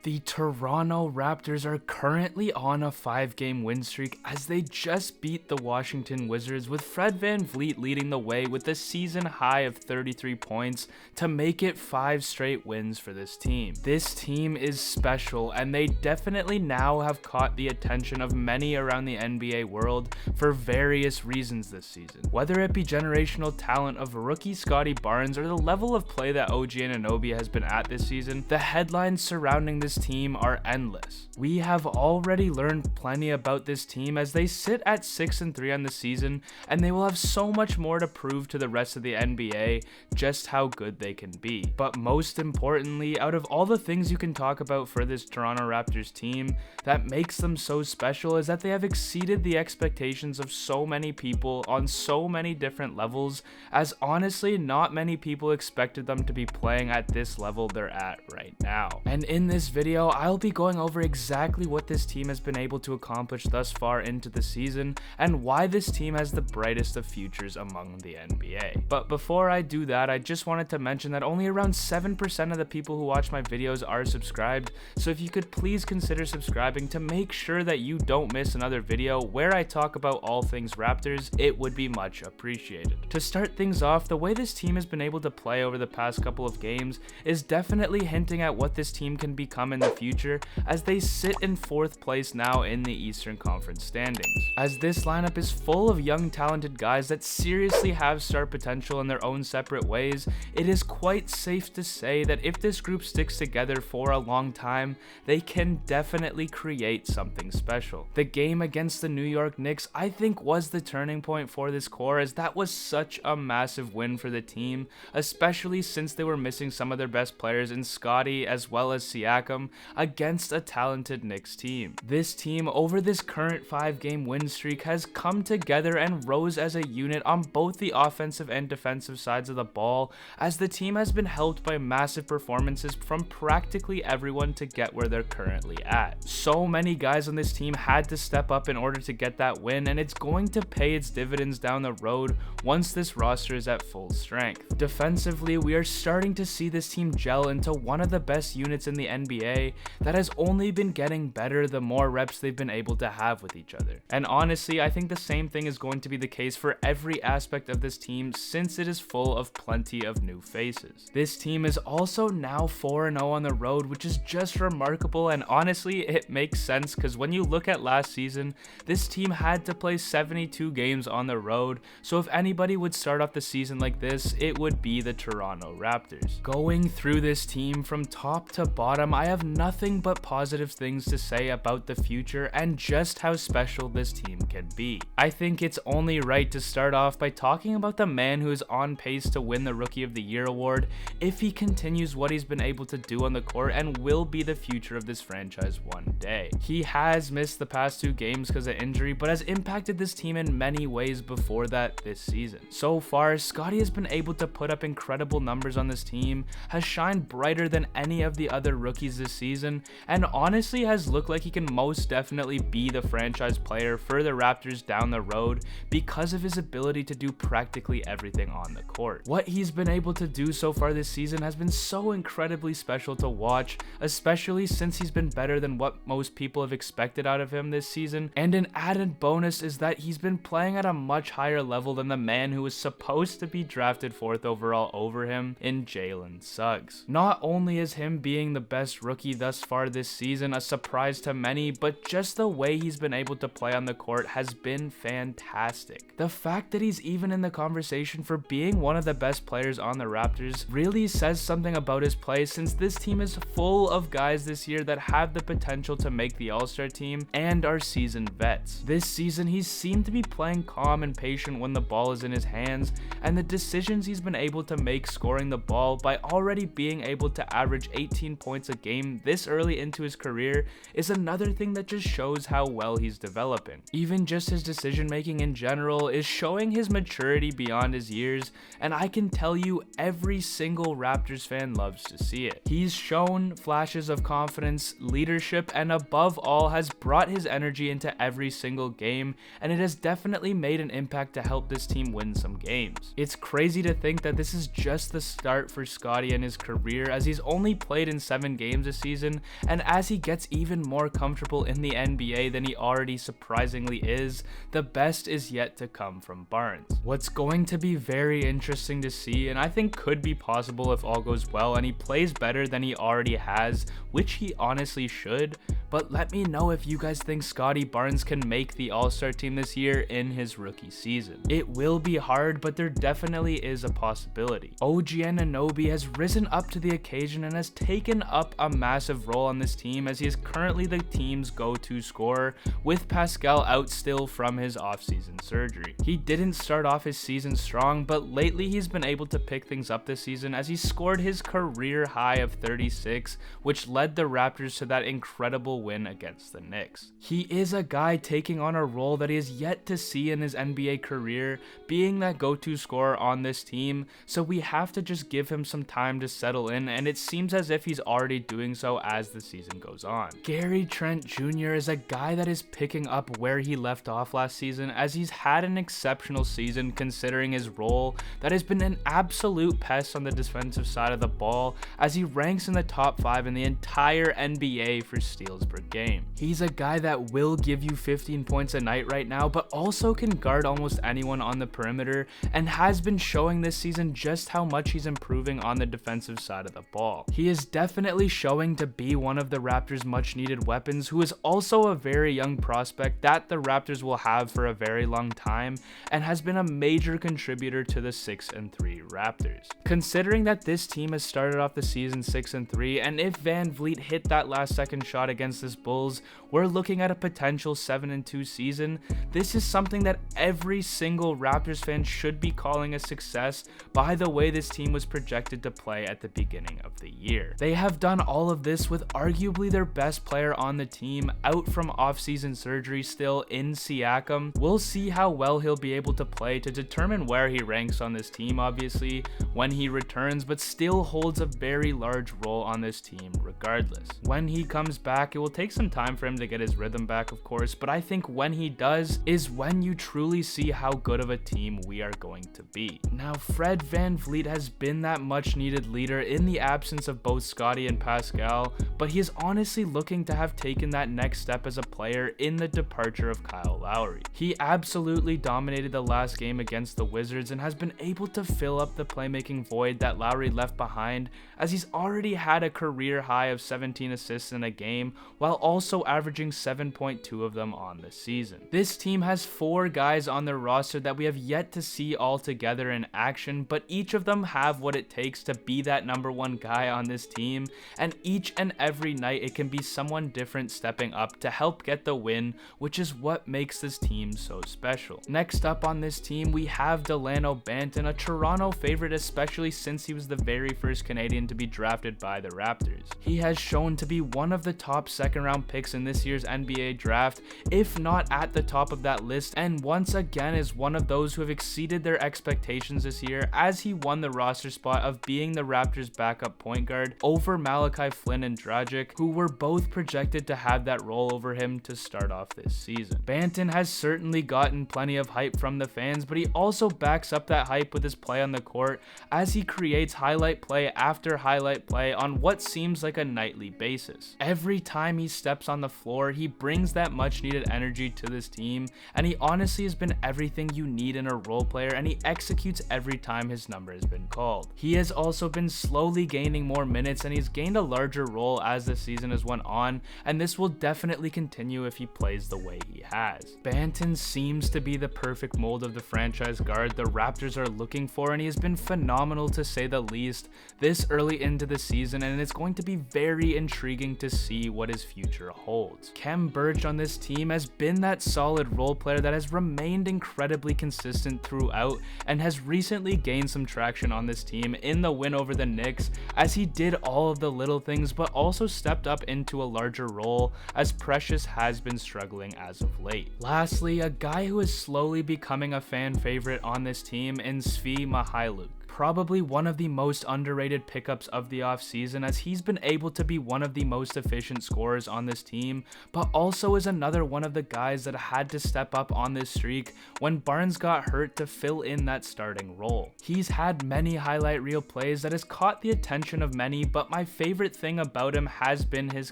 The Toronto Raptors are currently on a 5-game win streak as they just beat the Washington Wizards, with Fred VanVleet leading the way with a season high of 33 points to make it 5 straight wins for this team. This team is special, and they definitely now have caught the attention of many around the NBA world for various reasons this season. Whether it be generational talent of rookie Scottie Barnes or the level of play that OG Anunoby has been at this season, the headlines surrounding this team are endless. We have already learned plenty about this team as they sit at 6-3 on the season, and they will have so much more to prove to the rest of the NBA just how good they can be. But most importantly, out of all the things you can talk about for this Toronto Raptors team that makes them so special is that they have exceeded the expectations of so many people on so many different levels, as honestly not many people expected them to be playing at this level they're at right now. And in this video, I'll be going over exactly what this team has been able to accomplish thus far into the season and why this team has the brightest of futures among the NBA. But before I do that, I just wanted to mention that only around 7% of the people who watch my videos are subscribed, so if you could please consider subscribing to make sure that you don't miss another video where I talk about all things Raptors, it would be much appreciated. To start things off, the way this team has been able to play over the past couple of games is definitely hinting at what this team can become in the future, as they sit in 4th place now in the Eastern Conference standings. As this lineup is full of young talented guys that seriously have star potential in their own separate ways, it is quite safe to say that if this group sticks together for a long time, they can definitely create something special. The game against the New York Knicks, I think, was the turning point for this core, as that was such a massive win for the team, especially since they were missing some of their best players in Scottie as well as Siakam against a talented Knicks team. This team, over this current 5-game win streak, has come together and rose as a unit on both the offensive and defensive sides of the ball, as the team has been helped by massive performances from practically everyone to get where they're currently at. So many guys on this team had to step up in order to get that win, and it's going to pay its dividends down the road once this roster is at full strength. Defensively, we are starting to see this team gel into one of the best units in the NBA that has only been getting better the more reps they've been able to have with each other. And honestly, I think the same thing is going to be the case for every aspect of this team, since it is full of plenty of new faces. This team is also now 4-0 on the road, which is just remarkable, and honestly it makes sense because when you look at last season, this team had to play 72 games on the road, so if anybody would start off the season like this, it would be the Toronto Raptors. Going through this team from top to bottom, I have nothing but positive things to say about the future and just how special this team can be. I think it's only right to start off by talking about the man who is on pace to win the Rookie of the Year award if he continues what he's been able to do on the court and will be the future of this franchise one day. He has missed the past 2 games because of injury, but has impacted this team in many ways before that this season. So far, Scottie has been able to put up incredible numbers on this team, has shined brighter than any of the other rookies this season, and honestly has looked like he can most definitely be the franchise player for the Raptors down the road because of his ability to do practically everything on the court. What he's been able to do so far this season has been so incredibly special to watch, especially since he's been better than what most people have expected out of him this season, and an added bonus is that he's been playing at a much higher level than the man who was supposed to be drafted 4th overall over him in Jalen Suggs. Not only is him being the best rookie thus far this season a surprise to many, but just the way he's been able to play on the court has been fantastic. The fact that he's even in the conversation for being one of the best players on the Raptors really says something about his play, since this team is full of guys this year that have the potential to make the All-Star team and are seasoned vets. This season, he's seemed to be playing calm and patient when the ball is in his hands, and the decisions he's been able to make scoring the ball by already being able to average 18 points a game this early into his career is another thing that just shows how well he's developing. Even just his decision making in general is showing his maturity beyond his years, and I can tell you every single Raptors fan loves to see it. He's shown flashes of confidence, leadership, and above all has brought his energy into every single game, and it has definitely made an impact to help this team win some games. It's crazy to think that this is just the start for Scottie and his career, as he's only played in 7 games this season, and as he gets even more comfortable in the NBA than he already surprisingly is, the best is yet to come from Barnes. What's going to be very interesting to see, and I think could be possible if all goes well and he plays better than he already has, which he honestly should, but let me know if you guys think Scottie Barnes can make the All-Star team this year in his rookie season. It will be hard, but there definitely is a possibility. OG Anunoby has risen up to the occasion and has taken up a massive role on this team as he is currently the team's go-to scorer, with Pascal out still from his offseason surgery. He didn't start off his season strong, but lately he's been able to pick things up this season as he scored his career high of 36, which led the Raptors to that incredible win against the Knicks. He is a guy taking on a role that he has yet to see in his NBA career, being that go-to scorer on this team, so we have to just give him some time to settle in, and it seems as if he's already doing so as the season goes on. Gary Trent Jr. is a guy that is picking up where he left off last season, as he's had an exceptional season considering his role that has been an absolute pest on the defensive side of the ball, as he ranks in the top 5 in the entire NBA for steals per game. He's a guy that will give you 15 points a night right now, but also can guard almost anyone on the perimeter, and has been showing this season just how much he's improving on the defensive side of the ball. He is definitely showing to be one of the Raptors' much needed weapons, who is also a very young prospect that the Raptors will have for a very long time, and has been a major contributor to the 6-3 Raptors. Considering that this team has started off the season 6-3, and if Van Vliet hit that last second shot against this Bulls, we're looking at a potential 7-2 season. This is something that every single Raptors fan should be calling a success by the way this team was projected to play at the beginning of the year. They have done all of this with arguably their best player on the team out from off-season surgery still in Siakam. We'll see how well he'll be able to play to determine where he ranks on this team, obviously, when he returns, but still holds a very large role on this team regardless. When he comes back, it will take some time for him to get his rhythm back, of course, but I think when he does is when you truly see how good of a team we are going to be. Now, Fred VanVleet has been that much needed leader in the absence of both Scottie and Pascal, but he is honestly looking to have taken that next step as a player in the departure of Kyle Lowry. He absolutely dominated the last game against the Wizards and has been able to fill up the playmaking void that Lowry left behind, as he's already had a career high of 17 assists in a game while also averaging 7.2 of them on the season. This team has 4 guys on their roster that we have yet to see all together in action, but each of them have what it takes to be that number 1 guy on this team, and each and every night it can be someone different stepping up to help get the win, which is what makes this team so special. Next up on this team, we have Delano Banton, a Toronto favorite, especially since he was the very first Canadian to be drafted by the Raptors. He has shown to be one of the top second-round picks in this year's NBA draft, if not at the top of that list, and once again is one of those who have exceeded their expectations this year, as he won the roster spot of being the Raptors' backup point guard over Malachi Flynn and Dragic, who were both projected to have that role over him to start off this season. Banton has certainly gotten plenty of hype from the fans, but he also backs up that hype with his play on the court, as he creates highlight play after highlight play on what seems like a nightly basis. Every time he steps on the floor, he brings that much needed energy to this team, and he honestly has been everything you need in a role player, and he executes every time his number has been called. He has also been slowly gaining more minutes, and he's gained a larger role as the season has went on, and this will definitely continue if he plays the way he has. Banton seems to be the perfect mold of the franchise guard the Raptors are looking for, and he has been phenomenal to say the least this early into the season, and it's going to be very intriguing to see what his future holds. Khem Birch on this team has been that solid role player that has remained incredibly consistent throughout, and has recently gained some traction on this team in the win over the Knicks, as he did all of the little things but also stepped up into a larger role, as Precious has been struggling as of late. Lastly, a guy who is slowly becoming a fan favorite on this team in Svi Mykhailiuk. probably one of the most underrated pickups of the offseason, as he's been able to be one of the most efficient scorers on this team, but also is another one of the guys that had to step up on this streak when Barnes got hurt to fill in that starting role. He's had many highlight reel plays that has caught the attention of many, but my favorite thing about him has been his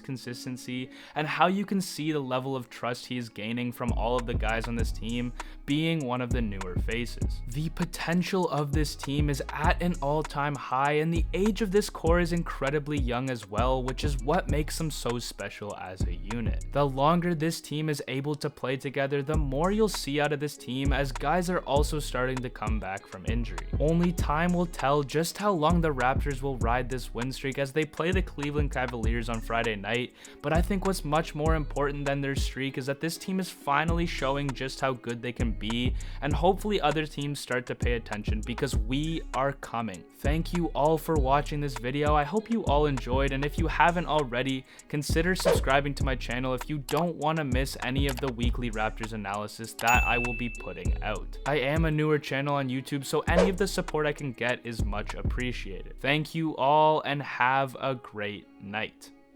consistency and how you can see the level of trust he is gaining from all of the guys on this team, being one of the newer faces. The potential of this team is at an all-time high, and the age of this core is incredibly young as well, which is what makes them so special as a unit. The longer this team is able to play together, the more you'll see out of this team, as guys are also starting to come back from injury. Only time will tell just how long the Raptors will ride this win streak as they play the Cleveland Cavaliers on Friday night, but I think what's much more important than their streak is that this team is finally showing just how good they can be, and hopefully other teams start to pay attention, because we are coming. Thank you all for watching this video. I hope you all enjoyed, and if you haven't already, consider subscribing to my channel if you don't want to miss any of the weekly Raptors analysis that I will be putting out. I am a newer channel on YouTube, so any of the support I can get is much appreciated. Thank you all, and have a great night.